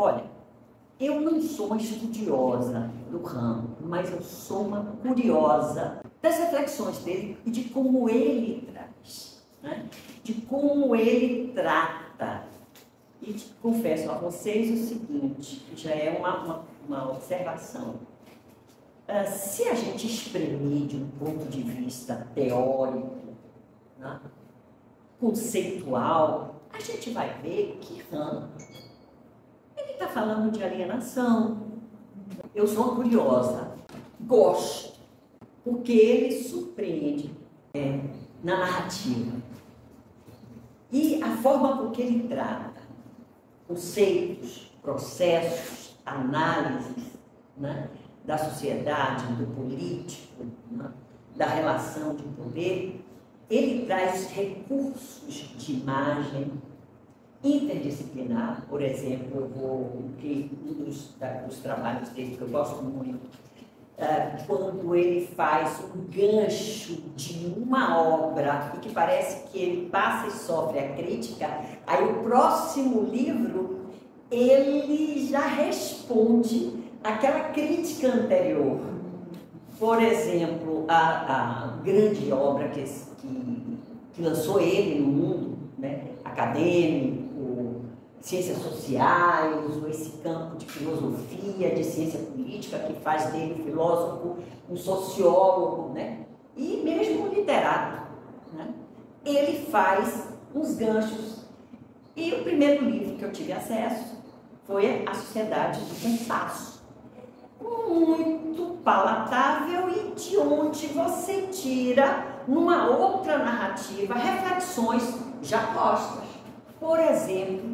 Olha, eu não sou uma estudiosa do ramo, mas eu sou uma curiosa das reflexões dele e de como ele traz, né? De como ele trata. E confesso a vocês o seguinte, que já é uma observação. Se a gente exprimir de um ponto de vista teórico, né, conceitual, a gente vai ver que ele está falando de alienação. Eu sou uma curiosa, gosto, porque ele surpreende na narrativa. E a forma com que ele trata conceitos, processos, análises, né, da sociedade, do político, né, da relação de poder, ele traz recursos de imagem interdisciplinar. Por exemplo, um dos trabalhos dele que eu gosto muito, quando ele faz um gancho de uma obra e que parece que ele passa e sofre a crítica, aí o próximo livro ele já responde aquela crítica anterior. Por exemplo, a grande obra que lançou ele no mundo, né, acadêmico, ciências sociais, ou esse campo de filosofia, de ciência política, que faz dele um filósofo, um sociólogo, né, e mesmo um literato, né, ele faz uns ganchos. E o primeiro livro que eu tive acesso foi A Sociedade do Cansaço. Muito palatável e de onde você tira, numa outra narrativa, reflexões já postas. Por exemplo,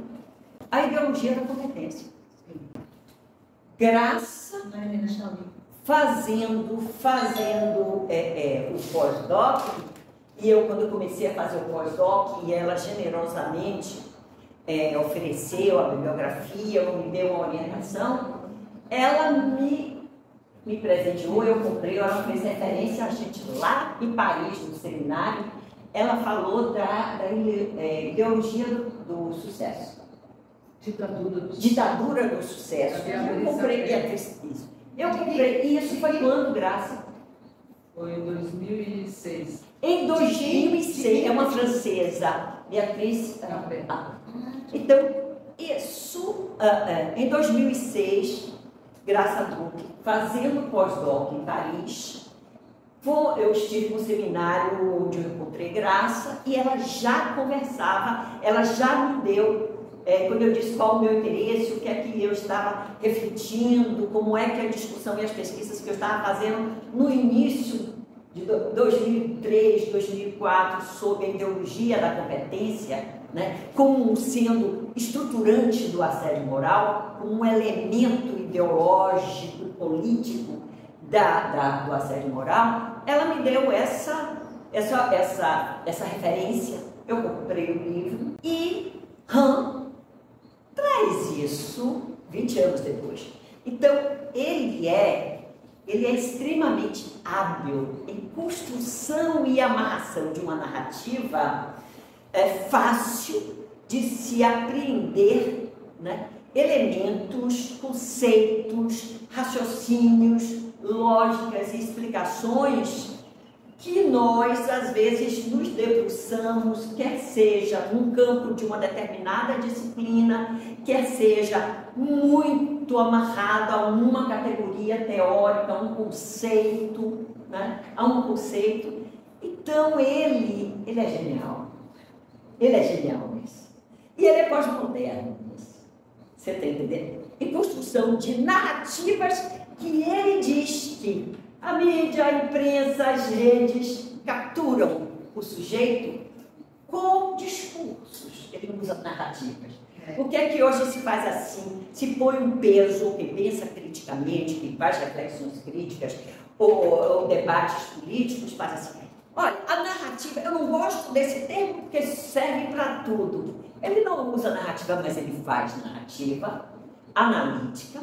a ideologia da competência. Graça fazendo o pós-doc, e eu, quando eu comecei a fazer o pós-doc, e ela generosamente ofereceu a bibliografia, me deu uma orientação, ela me presenteou, eu comprei, ela fez referência a gente lá em Paris, no seminário, ela falou da ideologia do sucesso. Ditadura do sucesso. Eu comprei isso. Eu comprei, e isso foi quando, Graça? Foi em 2006. Em 2006, é uma francesa, Beatriz. Então, isso, em 2006, Graça Druck, fazendo pós-doc em Paris, eu estive no seminário onde eu encontrei Graça e ela já conversava, ela já me deu, quando eu disse qual o meu interesse, o que é que eu estava refletindo, como é que a discussão e as pesquisas que eu estava fazendo no início de 2003, 2004, sobre a ideologia da competência, né, como sendo estruturante do assédio moral, como um elemento ideológico, político do assédio moral, ela me deu essa referência. Eu comprei o livro e Han traz isso 20 anos depois. Então, ele é extremamente hábil em construção e amarração de uma narrativa fácil de se apreender, né, elementos, conceitos, raciocínios, lógicas e explicações que nós, às vezes, nos debruçamos, quer seja num campo de uma determinada disciplina, quer seja muito amarrado a uma categoria teórica, a um conceito, né? A um conceito. Então, ele é genial. Ele é genial nisso. E ele é pós-moderno nisso. Você está entendendo? Em construção de narrativas que ele diz que a mídia, a imprensa, as redes capturam o sujeito com discursos. Ele usa narrativas. Por que é que hoje se faz assim? Se põe um peso, quem pensa criticamente, quem faz reflexões críticas ou debates políticos, faz assim. Olha, a narrativa, eu não gosto desse termo porque serve para tudo. Ele não usa narrativa, mas ele faz narrativa analítica,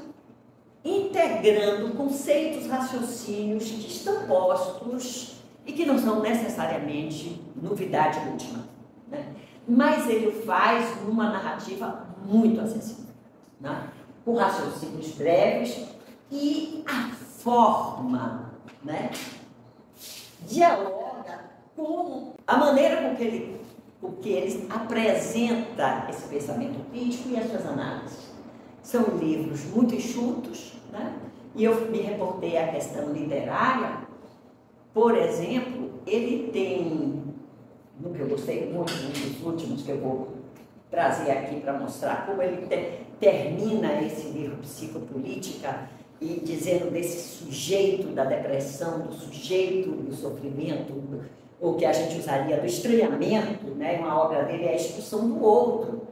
integrando conceitos, raciocínios que estão postos e que não são necessariamente novidade última, né? Mas ele faz uma narrativa muito acessível, né? por raciocínios breves, e a forma, né, dialoga com a maneira com que ele apresenta esse pensamento crítico e as suas análises. São livros muito enxutos, né? E eu me reportei à questão literária. Por exemplo, ele tem, no que eu gostei muito, um dos últimos que eu vou trazer aqui para mostrar como ele termina esse livro Psicopolítica, e dizendo desse sujeito da depressão, do sujeito do sofrimento, ou que a gente usaria do estranhamento, né? Uma obra dele é a expulsão do outro.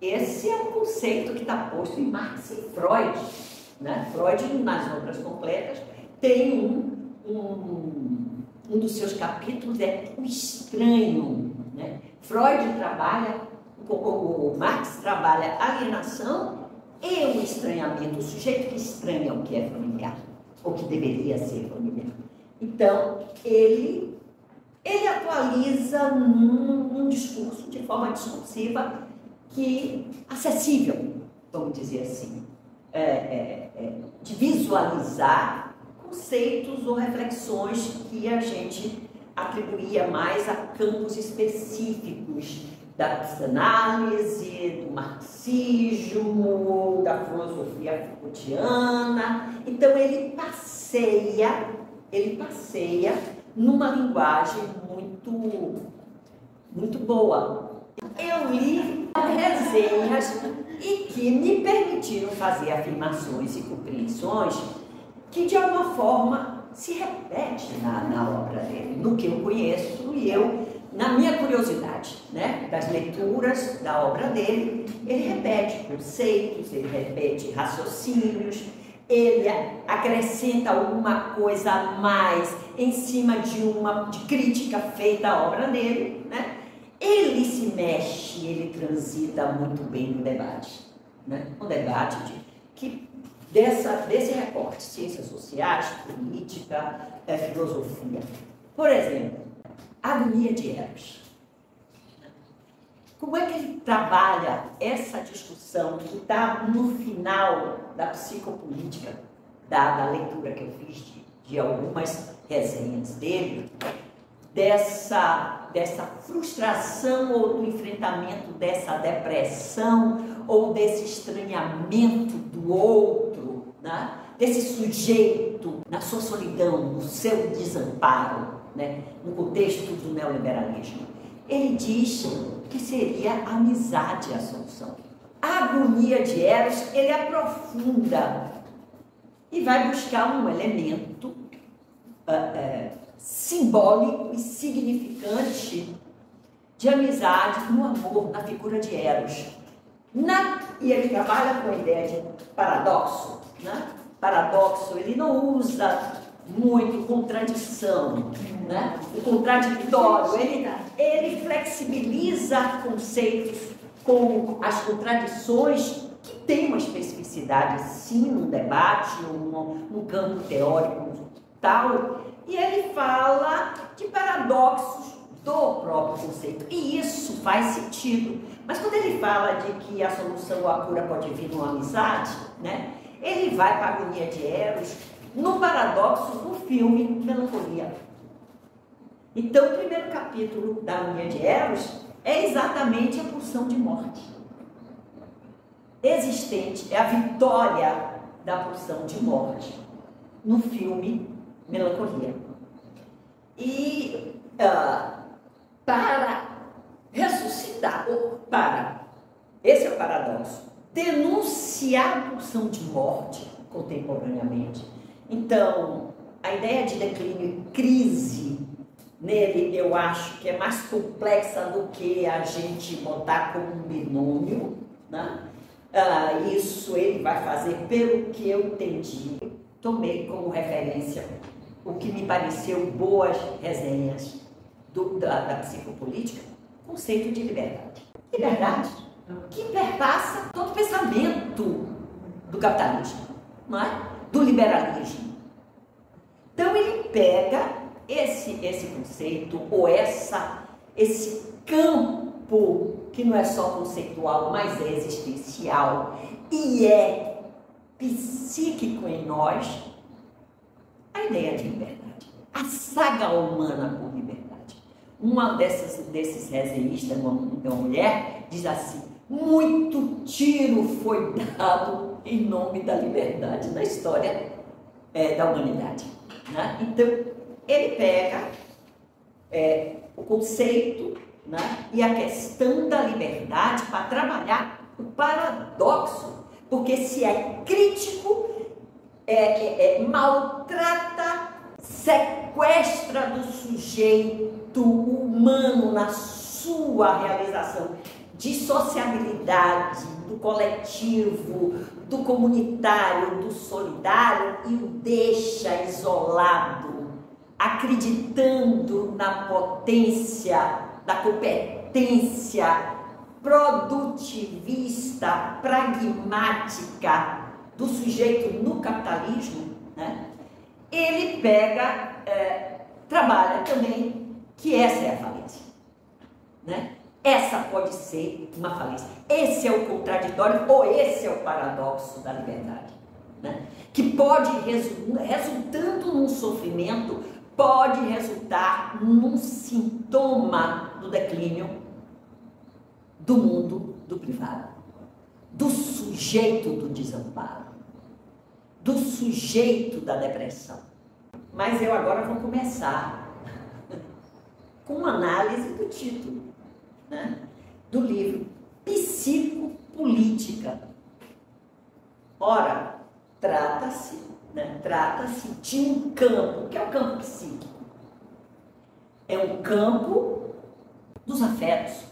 Esse é um conceito que está posto em Marx e Freud, né? Freud, nas obras completas, tem um dos seus capítulos é o estranho, né? Freud trabalha, o Marx trabalha a alienação e o estranhamento, o sujeito que estranha o que é familiar, ou que deveria ser familiar. Então, ele atualiza num discurso, de forma discursiva, acessível, vamos dizer assim, de visualizar conceitos ou reflexões que a gente atribuía mais a campos específicos da psicanálise, do marxismo, da filosofia Foucaultiana. Então ele passeia numa linguagem muito boa. Eu li resenhas e que me permitiram fazer afirmações e compreensões que de alguma forma se repete na obra dele, no que eu conheço e na minha curiosidade, né, das leituras da obra dele. Ele repete conceitos, ele repete raciocínios, ele acrescenta alguma coisa a mais em cima de crítica feita à obra dele, né? Ele se mexe, ele transita muito bem no debate, né? Um debate desse recorte, ciências sociais, política, filosofia. Por exemplo, a agonia de Eros. Como é que ele trabalha essa discussão que está no final da psicopolítica, da leitura que eu fiz de algumas resenhas dele, dessa frustração ou do enfrentamento dessa depressão ou desse estranhamento do outro, né? Desse sujeito na sua solidão, no seu desamparo, né? No contexto do neoliberalismo. Ele diz que seria a amizade a solução. A agonia de Eros, ele aprofunda e vai buscar um elemento simbólico e significante de amizade no amor, na figura de Eros. E ele trabalha com a ideia de paradoxo, né? Paradoxo, ele não usa muito contradição, né? O contraditório, ele flexibiliza conceitos com as contradições que tem uma especificidade, sim, num debate, num campo teórico tal, e ele fala de paradoxos do próprio conceito, e isso faz sentido. Mas quando ele fala de que a solução ou a cura pode vir numa amizade, né? Ele vai para a agonia de Eros no paradoxo do filme Melancolia. Então, o primeiro capítulo da agonia de Eros é exatamente a pulsão de morte existente, é a vitória da pulsão de morte no filme Melancolia. E para ressuscitar, esse é o paradoxo, denunciar a pulsão de morte contemporaneamente. Então, a ideia de declínio e crise nele, eu acho que é mais complexa do que a gente botar como um binômio, né? Isso ele vai fazer, pelo que eu entendi, tomei como referência o que me pareceu boas resenhas da psicopolítica, conceito de liberdade. Liberdade que perpassa todo o pensamento do capitalismo, não é? Do liberalismo. Então ele pega esse conceito, ou esse campo que não é só conceitual, mas é existencial, e é psíquico em nós a ideia de liberdade, a saga humana por liberdade. Uma desses resenhistas, uma mulher, diz assim: muito tiro foi dado em nome da liberdade na história da humanidade. Né? Então, ele pega o conceito, né, e a questão da liberdade para trabalhar o paradoxo, porque se é crítico, maltrata, sequestra do sujeito humano na sua realização de sociabilidade, do coletivo, do comunitário, do solidário, e o deixa isolado, acreditando na potência da competência produtivista, pragmática do sujeito no capitalismo, né? Ele pega, trabalha também que essa é a falência, né? Essa pode ser uma falência. Esse é o contraditório, ou esse é o paradoxo da liberdade, né? Que pode, resultando num sofrimento, pode resultar num sintoma do declínio do mundo do privado, do sujeito do desamparo, do sujeito da depressão. Mas eu agora vou começar com uma análise do título, né, do livro Psicopolítica. Ora, trata-se de um campo. O que é o campo psíquico? É um campo dos afetos.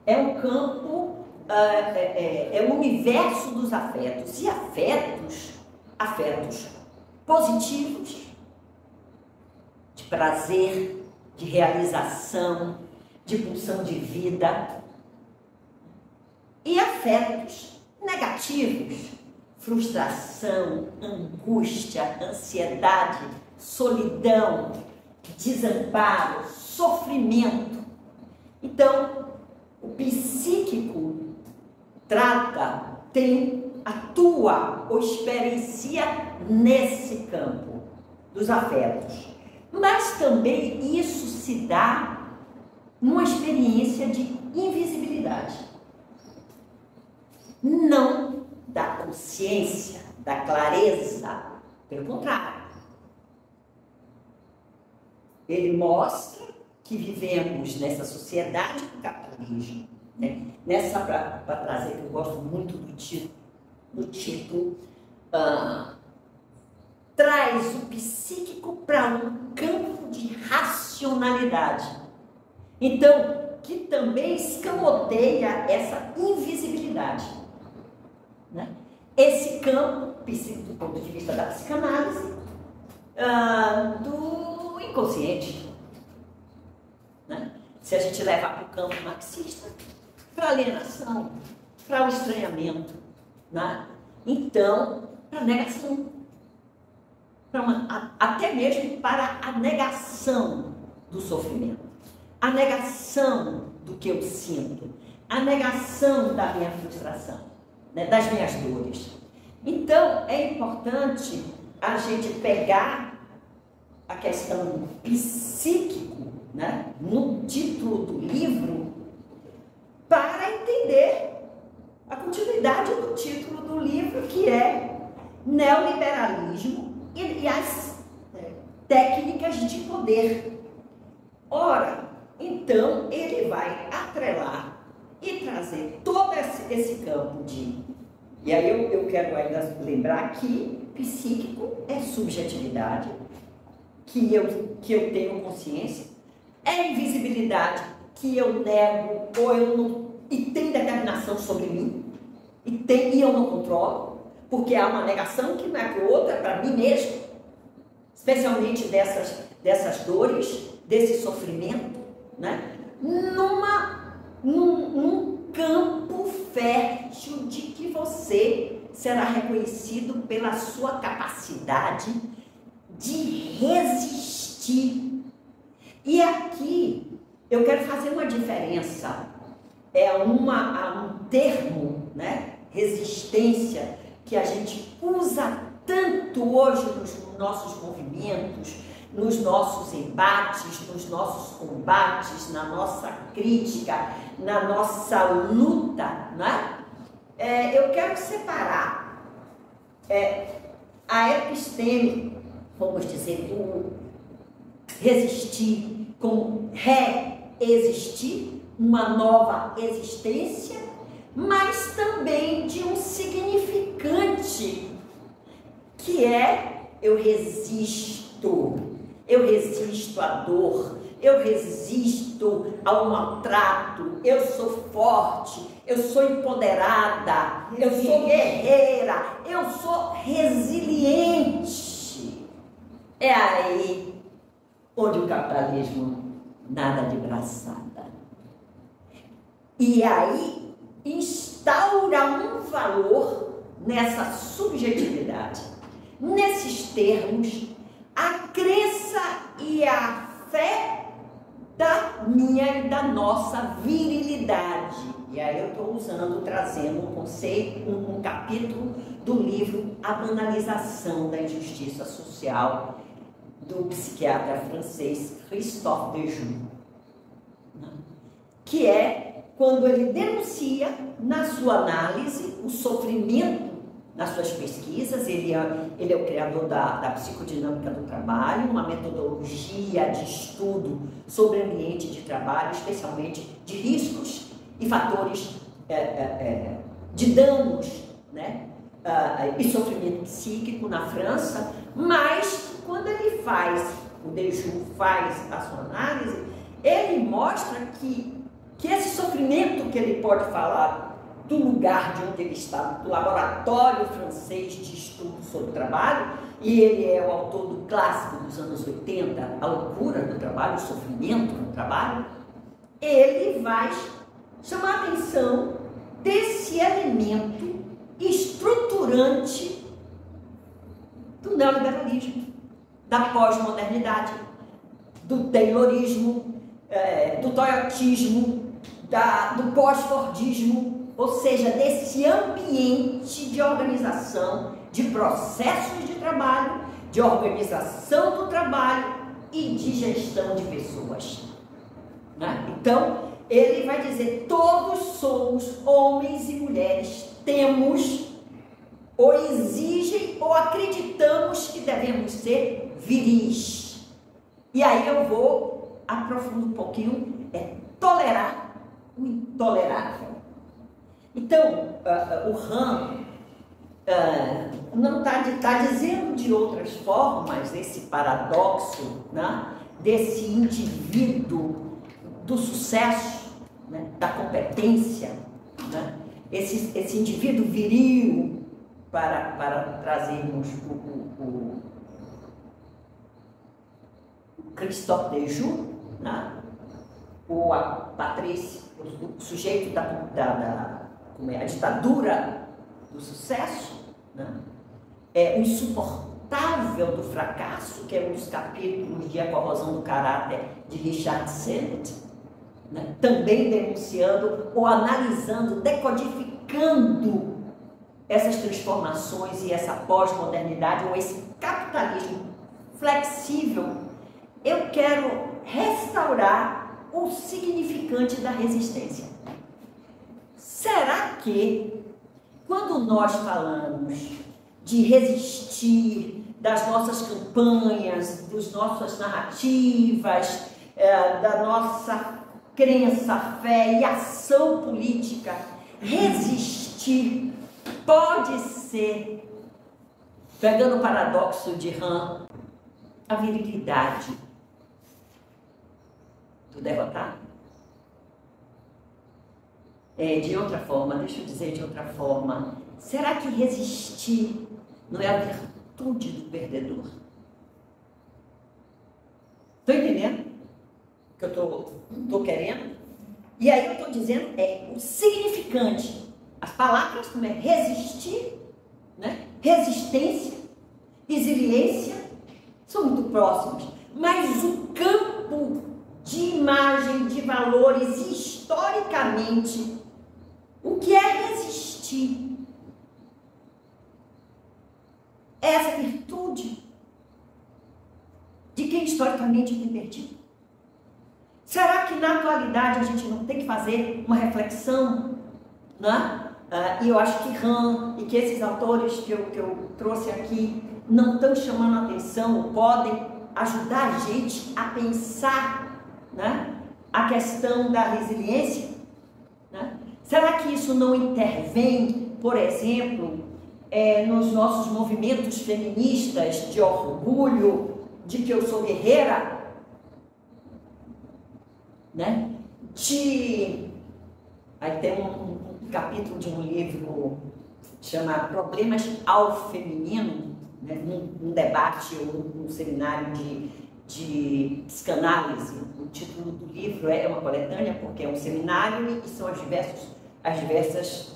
É um campo, é o universo dos afetos. E afetos positivos, de prazer, de realização, de pulsão de vida. E afetos negativos, frustração, angústia, ansiedade, solidão, desamparo, sofrimento. Então, o psíquico atua ou experiencia nesse campo dos afetos. Mas também isso se dá numa experiência de invisibilidade. Não da consciência, da clareza, pelo contrário. Ele mostra que vivemos nessa sociedade do capitalismo, né? Nessa, para trazer, que eu gosto muito do título, traz o psíquico para um campo de racionalidade. Então, que também escamoteia essa invisibilidade, né? Esse campo psíquico, do ponto de vista da psicanálise, do inconsciente, né? Se a gente levar para o campo marxista, para a alienação, para o estranhamento, né? Então, para a negação, até mesmo para a negação do sofrimento, a negação do que eu sinto, a negação da minha frustração, né? Das minhas dores. Então, é importante a gente pegar a questão psíquico, né, no título do livro, para entender a continuidade do título do livro, que é Neoliberalismo e as técnicas de poder. Ora, então, ele vai atrelar e trazer todo esse campo de... E aí eu quero ainda lembrar que psíquico é subjetividade, que eu tenho consciência, é invisibilidade, que eu nego ou eu não... E tem determinação sobre mim, e eu não controlo, porque há uma negação que não é para outra, é para mim mesmo, especialmente dessas dores, desse sofrimento, né? Num campo fértil de que você será reconhecido pela sua capacidade de resistir. E aqui eu quero fazer uma diferença, há um termo, né? Resistência, que a gente usa tanto hoje nos nossos movimentos, nos nossos embates, nos nossos combates, na nossa crítica, na nossa luta, né? Eu quero separar a episteme, vamos dizer, do resistir, com reexistir, uma nova existência, mas também de um significante, que é eu resisto à dor, eu resisto ao maltrato, eu sou forte, eu sou empoderada, eu sou guerreira, eu sou resiliente. É aí onde o capitalismo nada de braçada. E aí instaura um valor nessa subjetividade, nesses termos, a crença e a fé da minha e da nossa virilidade. E aí eu estou trazendo um conceito, um capítulo do livro A Banalização da Injustiça Social, do psiquiatra francês Christophe Dejoux, que é quando ele denuncia, na sua análise, o sofrimento nas suas pesquisas. Ele é o criador da psicodinâmica do trabalho, uma metodologia de estudo sobre ambiente de trabalho, especialmente de riscos e fatores de danos, né? E sofrimento psíquico na França. Mas quando ele o Dejoux faz a sua análise, ele mostra que esse sofrimento que ele pode falar do lugar de onde ele está, do laboratório francês de estudo sobre o trabalho, e ele é o autor do clássico dos anos 80, A Loucura do Trabalho, o Sofrimento no Trabalho, ele vai chamar a atenção desse elemento estruturante do neoliberalismo, da pós-modernidade, do taylorismo, do toyotismo, do pós-fordismo, ou seja, desse ambiente de organização, de processos de trabalho, de organização do trabalho e de gestão de pessoas, né? Então, ele vai dizer, todos somos homens e mulheres, temos, ou exigem, ou acreditamos que devemos ser viris. E aí eu vou aprofundar um pouquinho, tolerar o intolerável. Então, o Han não está dizendo de outras formas esse paradoxo, né, desse indivíduo do sucesso, né, da competência, né, esse indivíduo viril, para trazermos o Christophe Dejoux, né, ou a Patrícia, o sujeito da a ditadura do sucesso, né? O insuportável do fracasso, que é um dos capítulos de A Corrosão do Caráter de Richard Sennett, né? Também denunciando ou analisando, decodificando essas transformações e essa pós-modernidade, ou esse capitalismo flexível. Eu quero restaurar o significante da resistência. Será que, quando nós falamos de resistir, das nossas campanhas, das nossas narrativas, da nossa crença, fé e ação política, resistir pode ser, pegando o paradoxo de Han, a virilidade do derrotado? De outra forma, deixa eu dizer de outra forma, será que resistir não é a virtude do perdedor? Estou entendendo o que eu estou querendo? E aí eu estou dizendo, o significante. As palavras como resistir, né? Resistência, resiliência, são muito próximas. Mas o campo de imagem, de valores, historicamente, o que é resistir? a mente tem perdido? Será que na atualidade a gente não tem que fazer uma reflexão, né? E eu acho que Han e que esses autores que eu trouxe aqui não estão chamando a atenção, podem ajudar a gente a pensar, né, a questão da resiliência, né? Será que isso não intervém, por exemplo, nos nossos movimentos feministas de orgulho, de que eu sou guerreira, né? Aí tem um capítulo de um livro chamado Problemas ao Feminino, né? Num debate ou num seminário de psicanálise. O título do livro é uma coletânea, porque é um seminário e são as diversas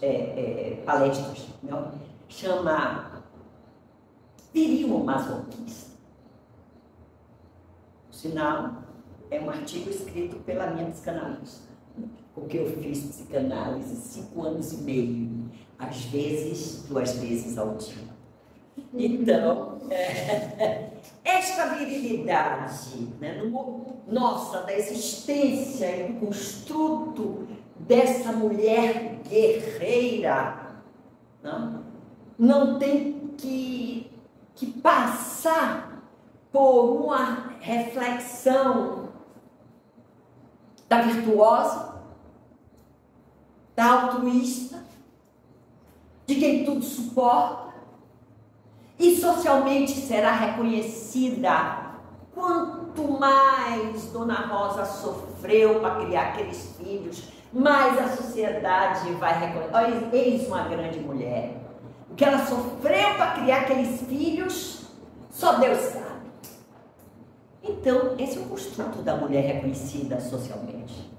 palestras, né? Chama Viril Masoquista. O sinal é um artigo escrito pela minha psicanalista, porque eu fiz psicanálise 5 anos e meio, às vezes 2 vezes ao dia. Então, esta virilidade, né, nossa, da existência e do construto dessa mulher guerreira, não tem que passar por uma reflexão da virtuosa, da altruísta, de quem tudo suporta e socialmente será reconhecida. Quanto mais Dona Rosa sofreu para criar aqueles filhos, mais a sociedade vai reconhecer. Eis uma grande mulher. O que ela sofreu para criar aqueles filhos, só Deus sabe. Então, esse é o construto da mulher reconhecida socialmente.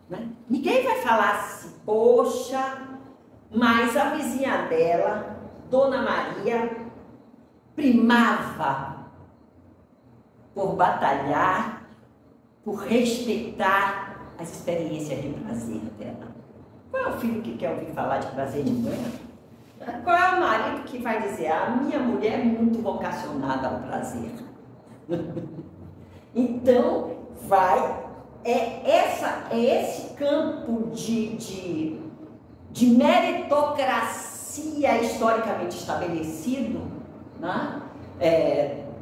Né? Ninguém vai falar assim, poxa, mas a vizinha dela, Dona Maria, primava por batalhar, por respeitar as experiências de prazer dela. Qual é o filho que quer ouvir falar de prazer de manhã? Qual é o marido que vai dizer, a minha mulher é muito vocacionada ao prazer? Então, esse campo de meritocracia historicamente estabelecido, né?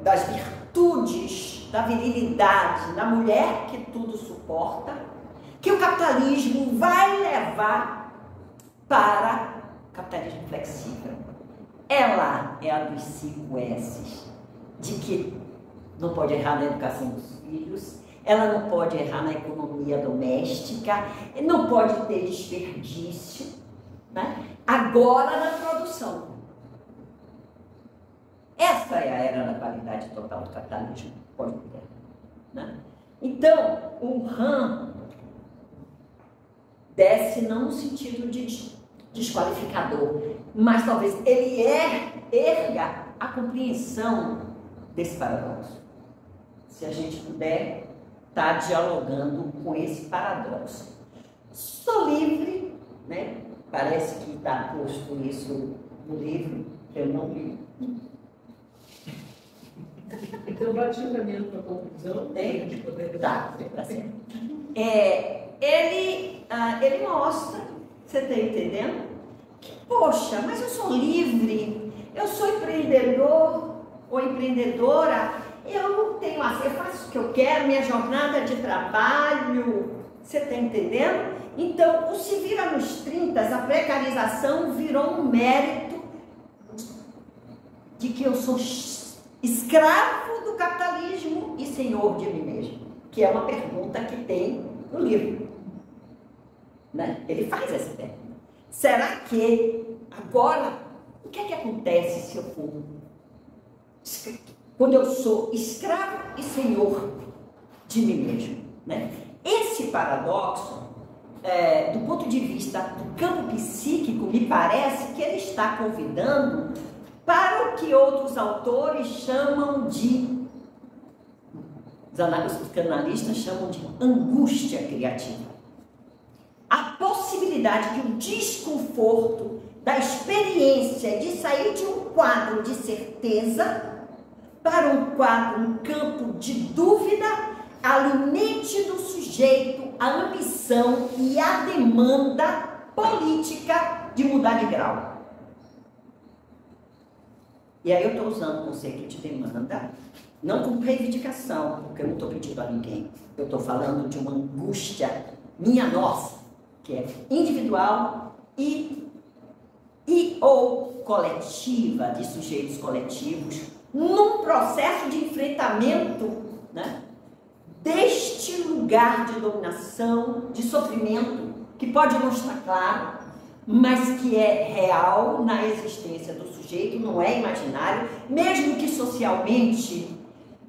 Das virtudes, da virilidade, da mulher que tudo suporta, que o capitalismo vai levar para o capitalismo flexível. Ela é a dos 5 S's, de que não pode errar na educação dos filhos, ela não pode errar na economia doméstica, não pode ter desperdício, né? Agora na produção. Essa é a era da qualidade total do capitalismo pós-moderno, né? Então, o Han desce não no sentido de desqualificador, mas talvez ele erga a compreensão desse paradoxo. Se a gente puder estar dialogando com esse paradoxo. Sou livre, né? Parece que está posto isso no livro, que eu não li. Então, bate o caminho para a conclusão. Tá certo. Ele mostra, você está entendendo? Que, poxa, mas eu sou livre, eu sou empreendedor ou empreendedora, eu faço o que eu quero, minha jornada de trabalho, você está entendendo? Então, o se vira nos 30, a precarização virou um mérito de que eu sou escravo do capitalismo e senhor de mim mesmo, que é uma pergunta que tem no livro, né? Ele faz essa pergunta. Será que agora, o que é que acontece se eu for, quando eu sou escravo e senhor de mim mesmo, né? Esse paradoxo, do ponto de vista do campo psíquico, me parece que ele está convidando para o que outros autores chamam de, os psicanalistas chamam de angústia criativa. A possibilidade que o desconforto da experiência de sair de um quadro de certeza para um campo de dúvida, alimente no sujeito a ambição e a demanda política de mudar de grau. E aí eu estou usando o conceito de demanda, não como reivindicação, porque eu não estou pedindo a ninguém. Eu estou falando de uma angústia minha, nossa, que é individual ou coletiva, de sujeitos coletivos, num processo de enfrentamento, né, deste lugar de dominação, de sofrimento, que pode não estar claro, mas que é real na existência do sujeito, não é imaginário, mesmo que socialmente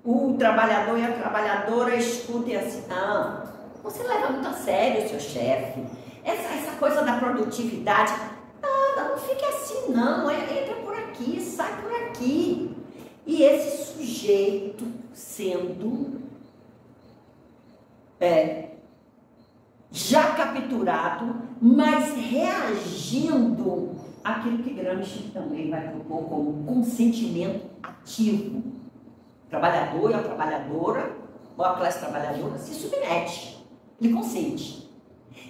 o trabalhador e a trabalhadora escutem assim: não, você leva muito a sério o seu chefe, essa coisa da produtividade, não fique assim não, entra por aqui, sai por aqui. E esse sujeito sendo já capturado, mas reagindo àquilo que Gramsci também vai propor como consentimento ativo. O trabalhador e a trabalhadora, ou a classe trabalhadora, se submete, ele consente.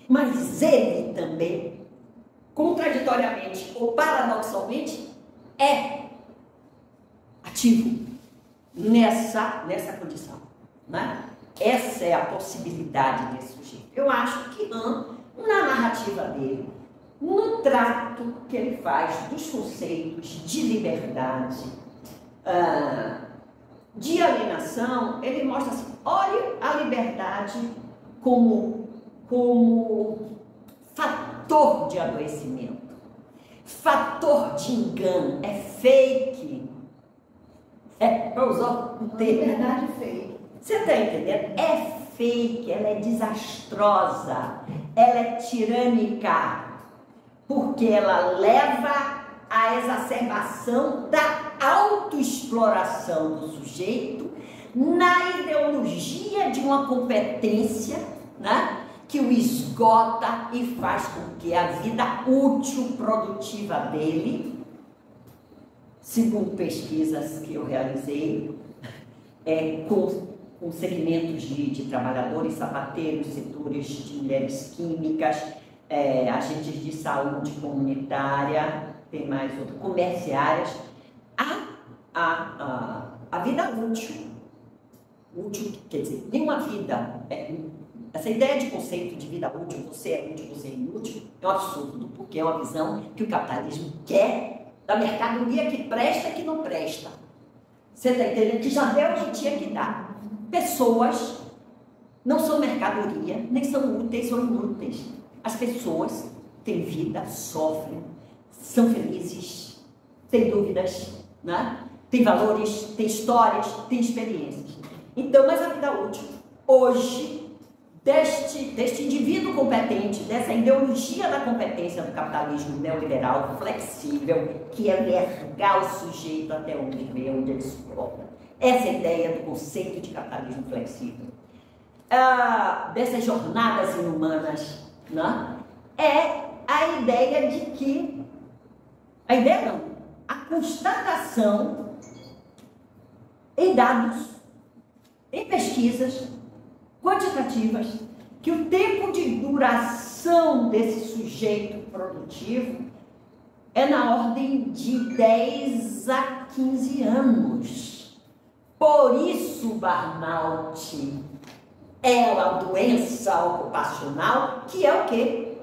Mas ele também, contraditoriamente ou paradoxalmente, é ativo nessa condição, né? Essa é a possibilidade desse sujeito. Eu acho que na narrativa dele, no trato que ele faz dos conceitos de liberdade, de alienação, ele mostra assim: olhe a liberdade como fator de adoecimento, fator de engano, é fake. Para usar um termo. Liberdade fake. Você está entendendo? É fake, ela é desastrosa, ela é tirânica, porque ela leva à exacerbação da autoexploração do sujeito na ideologia de uma competência, né, que o esgota e faz com que a vida útil produtiva dele, segundo pesquisas que eu realizei, com segmentos de trabalhadores sapateiros, setores de mulheres químicas, agentes de saúde comunitária, tem mais outro, comerciárias, a vida útil, quer dizer, nenhuma vida, essa ideia de conceito de vida útil, você é útil, você é inútil, é um absurdo, porque é uma visão que o capitalismo quer da mercadoria que presta e que não presta. Você está entendendo? Que já deu o que tinha que dar. Pessoas não são mercadoria, nem são úteis ou inúteis. As pessoas têm vida, sofrem, são felizes, têm dúvidas, né? Têm valores, têm histórias, têm experiências. Então, mas a vida útil, hoje, deste indivíduo competente, dessa ideologia da competência do capitalismo neoliberal flexível, que é vergar o sujeito até onde vê, onde ele suporta. Essa é a ideia do conceito de capitalismo flexível. Dessas jornadas inumanas, né? É a ideia de que, a constatação em dados, em pesquisas quantitativas, que o tempo de duração desse sujeito produtivo é na ordem de 10 a 15 anos. Por isso, o burnout é uma doença ocupacional, que é o quê?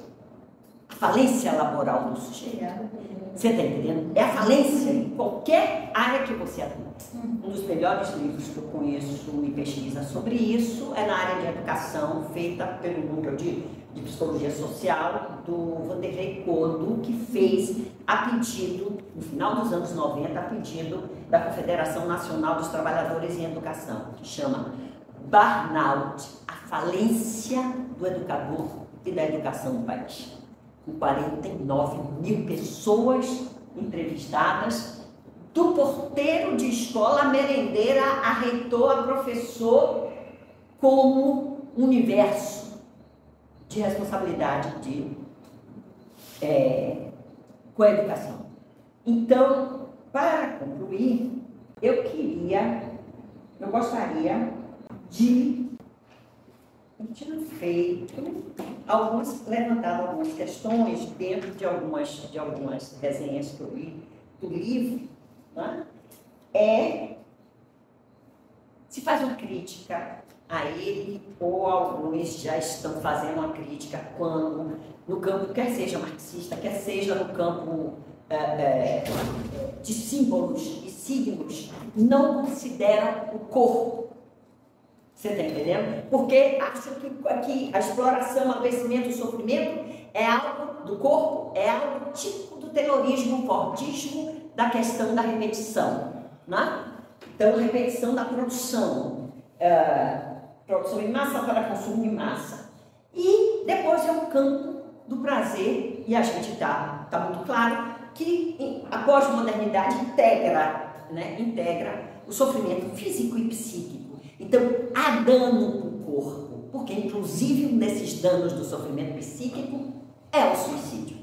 A falência laboral do sujeito. Você está entendendo? É a falência em qualquer área que você atua. Um dos melhores livros que eu conheço e pesquisa sobre isso é na área de educação, feita pelo núcleo de psicologia social do Vanderlei Kondo, que fez a pedido, no final dos anos 90, a pedido da Confederação Nacional dos Trabalhadores em Educação, que chama Burnout, a falência do educador e da educação no país. Com 49 mil pessoas entrevistadas, do porteiro de escola, a merendeira, a reitor, a professor, como universo de responsabilidade com a educação. Então, para concluir, eu gostaria de tinha feito levantado algumas questões dentro de algumas resenhas que eu li do livro, né? Se faz uma crítica a ele, ou alguns já estão fazendo uma crítica quando, no campo, quer seja marxista, quer seja no campo de símbolos e signos, não consideram o corpo. Você está entendendo? Porque acham que a exploração, adoecimento e sofrimento é algo do corpo, é algo típico do terrorismo, fordismo, da questão da repetição, né? Então, repetição da produção em massa para consumo em massa. E depois é o campo do prazer, e a gente tá muito claro que a pós-modernidade integra o sofrimento físico e psíquico. Então, há dano no corpo, porque inclusive um desses danos do sofrimento psíquico é o suicídio.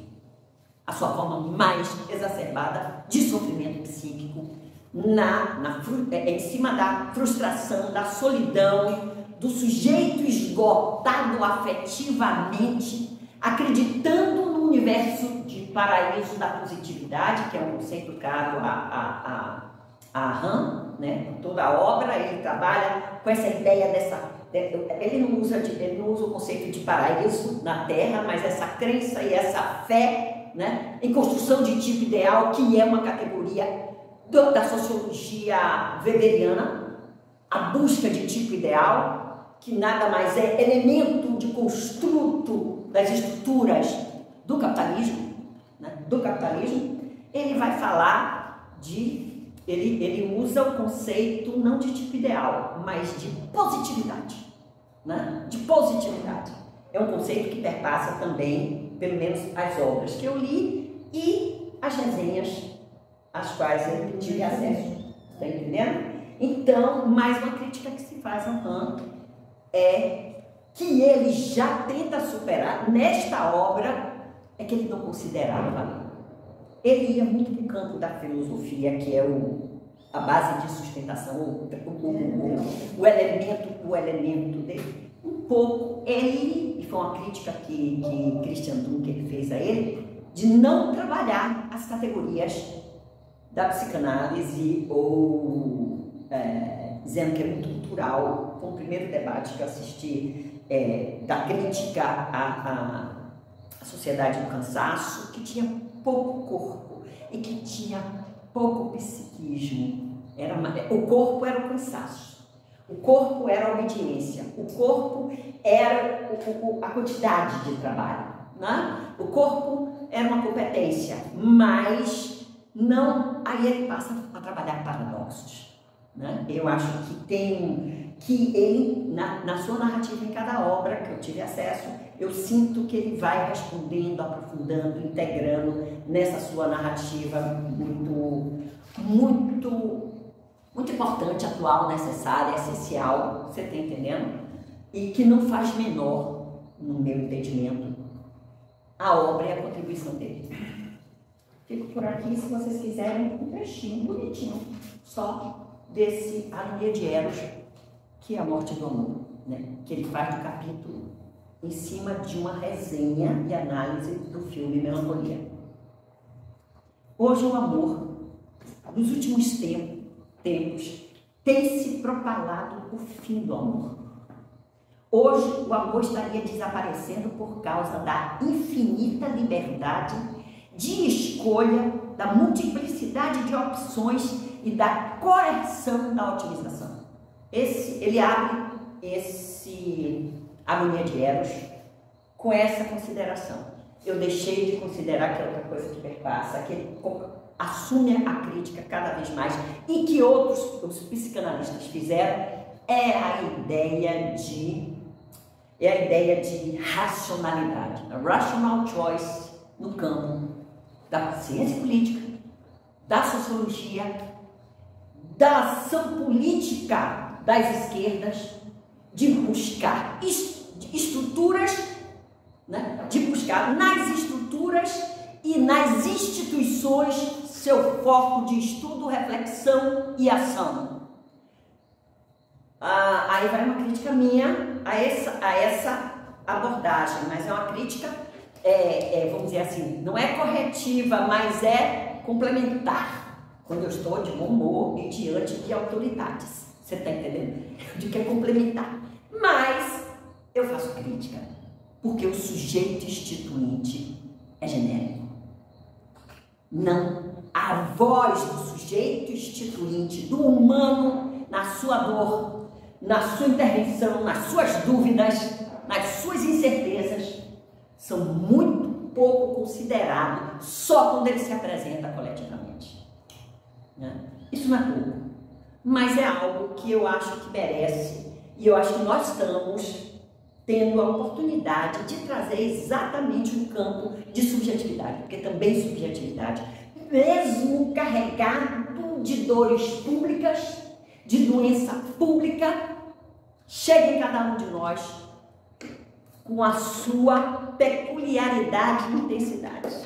A sua forma mais exacerbada de sofrimento psíquico, em cima da frustração, da solidão, do sujeito esgotado afetivamente, acreditando no universo de paraíso da positividade, que é um conceito caro a Han, né? Toda a obra ele trabalha com essa ideia ele não usa o conceito de paraíso na Terra, mas essa crença e essa fé, né, em construção de tipo ideal, que é uma categoria da sociologia weberiana, a busca de tipo ideal, que nada mais é elemento de construto das estruturas do capitalismo, né? Ele vai falar ele usa o conceito não de tipo ideal, mas de positividade, né? De positividade. É um conceito que perpassa também, pelo menos, as obras que eu li e as resenhas às quais eu tive acesso. Está entendendo? Então, mais uma crítica que se faz ao Han é que ele já tenta superar nesta obra, é que ele não considerava valor. Ele ia muito para o campo da filosofia, que é a base de sustentação, o elemento dele. Um pouco, e foi uma crítica que Christian Dunker fez a ele, de não trabalhar as categorias da psicanálise, ou dizendo que é muito cultural. Foi o primeiro debate que eu assisti da crítica à sociedade do cansaço, que tinha pouco corpo e que tinha pouco psiquismo. O corpo era o cansaço, o corpo era a obediência, o corpo era a quantidade de trabalho, né? O corpo era uma competência, mas não. Aí ele passa a trabalhar paradoxos, né? Eu acho que ele, na sua narrativa, em cada obra que eu tive acesso, eu sinto que ele vai respondendo, aprofundando, integrando nessa sua narrativa muito importante, atual, necessária, essencial, você está entendendo? E que não faz menor, no meu entendimento, a obra e a contribuição dele. Fico por aqui, se vocês quiserem, um trechinho bonitinho, só desse Agonia de Eros, que é a morte do amor, né? Que ele faz do capítulo em cima de uma resenha e análise do filme Melancolia. Hoje o amor, nos últimos tempos, tem se propalado o fim do amor. Hoje o amor estaria desaparecendo por causa da infinita liberdade de escolha, da multiplicidade de opções e da coerção da otimização. Ele abre esse Agonia de Eros com essa consideração. Eu deixei de considerar que é outra coisa que perpassa, que ele assume a crítica cada vez mais, e que os psicanalistas fizeram, é a ideia de racionalidade, a rational choice no campo da ciência política, da sociologia, da ação política das esquerdas, de buscar estruturas, né? De buscar nas estruturas e nas instituições seu foco de estudo, reflexão e ação. Aí vai uma crítica minha a essa abordagem, mas é uma crítica, vamos dizer assim, não é corretiva, mas é complementar, quando eu estou de bom humor e diante de autoridades. Você está entendendo? Eu digo que é complementar. Mas eu faço crítica, porque o sujeito instituinte é genérico. Não, a voz do sujeito instituinte, do humano, na sua dor, na sua intervenção, nas suas dúvidas, nas suas incertezas, são muito pouco considerados só quando ele se apresenta coletivamente. Né? Isso não é pouco, mas é algo que eu acho que merece, e eu acho que nós estamos tendo a oportunidade de trazer exatamente um campo de subjetividade, porque também subjetividade, mesmo carregado de dores públicas, de doença pública, chega em cada um de nós com a sua peculiaridade e intensidade.